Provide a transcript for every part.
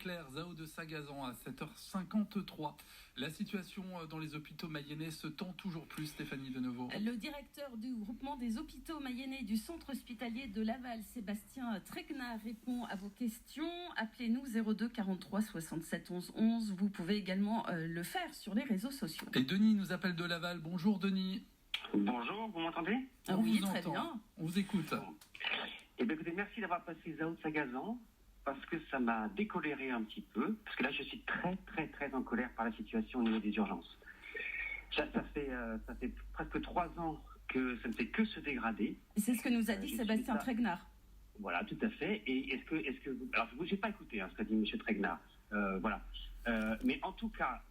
Claire, Zao de Sagazan à 7h53. La situation dans les hôpitaux mayennais se tend toujours plus, Stéphanie Deneveau. Le directeur du groupement des hôpitaux mayennais du centre hospitalier de Laval, Sébastien Tregna, répond à vos questions. Appelez-nous 02 43 67 11 11. Vous pouvez également le faire sur les réseaux sociaux. Et Denis nous appelle de Laval. Bonjour Denis. Bonjour, vous m'entendez? Oui, très bien. On vous écoute. Eh bien, écoutez, merci d'avoir passé Zao de Sagazan, parce que ça m'a décoléré un petit peu, parce que là, je suis très en colère par la situation au niveau des urgences. Ça fait presque 3 ans que ça ne fait que se dégrader. C'est ce que nous a dit Sébastien Tregna. Voilà, tout à fait. Et est-ce que vous... Alors, je n'ai pas écouté ce qu'a dit M. Tregna. Voilà. Mais en tout cas,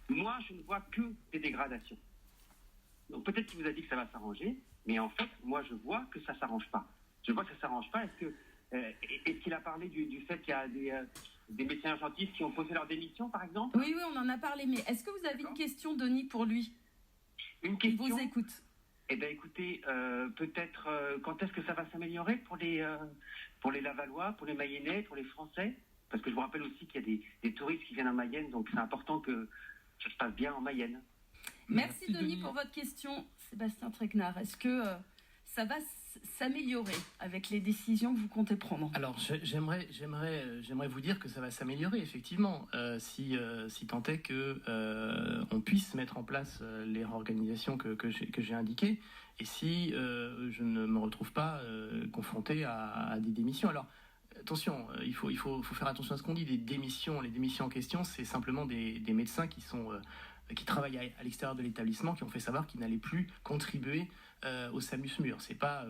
moi, je ne vois que des dégradations. Donc peut-être qu'il vous a dit que ça va s'arranger, mais en fait, moi, je vois que ça s'arrange pas. Je vois que ça s'arrange pas. Est-ce qu'il a parlé du fait qu'il y a des médecins urgentistes qui ont posé leur démission, par exemple? Oui, on en a parlé. Mais est-ce que vous avez une question, Denis, pour lui? Une question. Il vous écoute. Eh bien, écoutez, peut-être quand est-ce que ça va s'améliorer pour les Lavallois, pour les Mayennais, pour les Français? Parce que je vous rappelle aussi qu'il y a des touristes qui viennent en Mayenne, donc c'est important que ça se passe bien en Mayenne. Merci Denis pour votre question, Sébastien Tregna. Est-ce que ça va s'améliorer avec les décisions que vous comptez prendre? Alors, j'aimerais vous dire que ça va s'améliorer, effectivement, si tant est que on puisse mettre en place les réorganisations que j'ai indiquées, et si je ne me retrouve pas confronté à des démissions. Alors, attention, il faut faire attention à ce qu'on dit. Les démissions en question, c'est simplement des médecins qui travaillent à l'extérieur de l'établissement, qui ont fait savoir qu'ils n'allaient plus contribuer au SAMU-SMUR. J'ai pas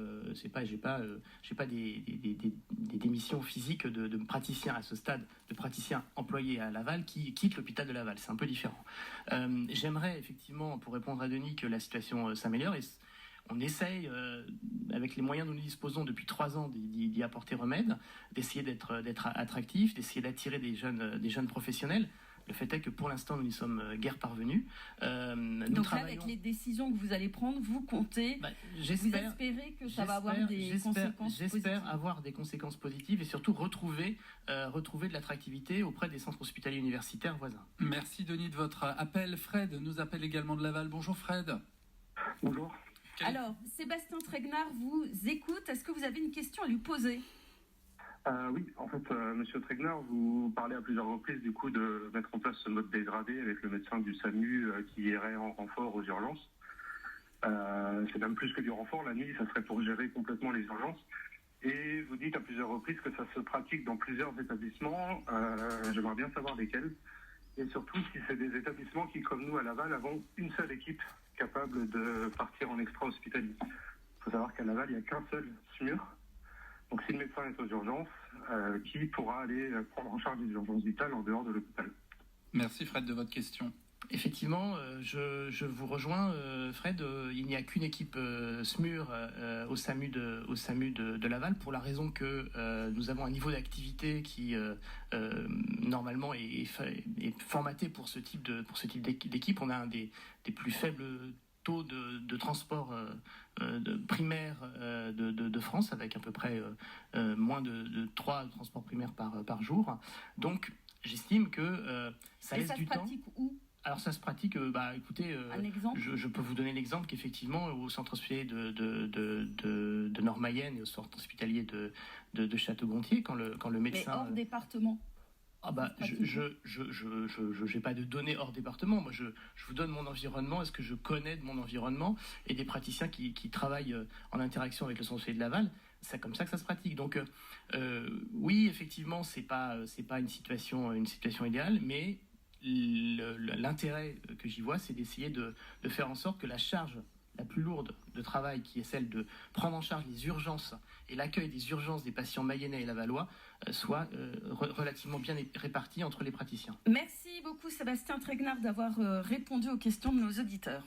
des démissions physiques de praticiens à ce stade, de praticiens employés à Laval qui quittent l'hôpital de Laval. C'est un peu différent. J'aimerais effectivement, pour répondre à Denis, que la situation s'améliore, et on essaye, avec les moyens dont nous disposons depuis 3 ans, d'y apporter remède, d'essayer d'être attractif, d'essayer d'attirer des jeunes professionnels. Le fait est que pour l'instant, nous n'y sommes guère parvenus. Donc là, avec les décisions que vous allez prendre, vous comptez, vous espérez que ça va avoir des conséquences positives. J'espère avoir des conséquences positives et surtout retrouver de l'attractivité auprès des centres hospitaliers universitaires voisins. Merci Denis de votre appel. Fred nous appelle également de Laval. Bonjour Fred. Bonjour. Alors, Sébastien Tregna vous écoute. Est-ce que vous avez une question à lui poser? Oui, en fait, Monsieur Tregna, vous parlez à plusieurs reprises du coup de mettre en place ce mode dégradé avec le médecin du SAMU qui irait en renfort aux urgences. C'est même plus que du renfort. La nuit, ça serait pour gérer complètement les urgences. Et vous dites à plusieurs reprises que ça se pratique dans plusieurs établissements. J'aimerais bien savoir lesquels. Et surtout si c'est des établissements qui, comme nous à Laval, avons une seule équipe capable de partir en extra-hospitalier. Il faut savoir qu'à Laval, il n'y a qu'un seul SMUR. Donc si le médecin est aux urgences, qui pourra aller prendre en charge les urgences vitales en dehors de l'hôpital? Merci Fred de votre question. Effectivement, je vous rejoins, Fred. Il n'y a qu'une équipe SMUR au SAMU de Laval, pour la raison que nous avons un niveau d'activité qui normalement est formaté pour ce type d'équipe. On a un des plus faibles taux de transport primaire de France, avec à peu près moins de 3 transports primaires par jour. Donc, j'estime que ça laisse du temps. Ça se pratique où? Alors ça se pratique, écoutez, un exemple. Je peux vous donner l'exemple qu'effectivement au centre hospitalier de Nord-Mayenne et au centre hospitalier de Château-Gontier, quand le médecin... Mais hors département. Je n'ai pas de données hors département. Moi, je vous donne mon environnement, est-ce que je connais de mon environnement, et des praticiens qui travaillent en interaction avec le centre hospitalier de Laval. C'est comme ça que ça se pratique. Donc, oui, effectivement, c'est pas une situation idéale, mais l'intérêt que j'y vois, c'est d'essayer de faire en sorte que la charge la plus lourde de travail, qui est celle de prendre en charge les urgences et l'accueil des urgences des patients mayennais et lavallois, soit relativement bien répartie entre les praticiens. Merci beaucoup Sébastien Tregna d'avoir répondu aux questions de nos auditeurs.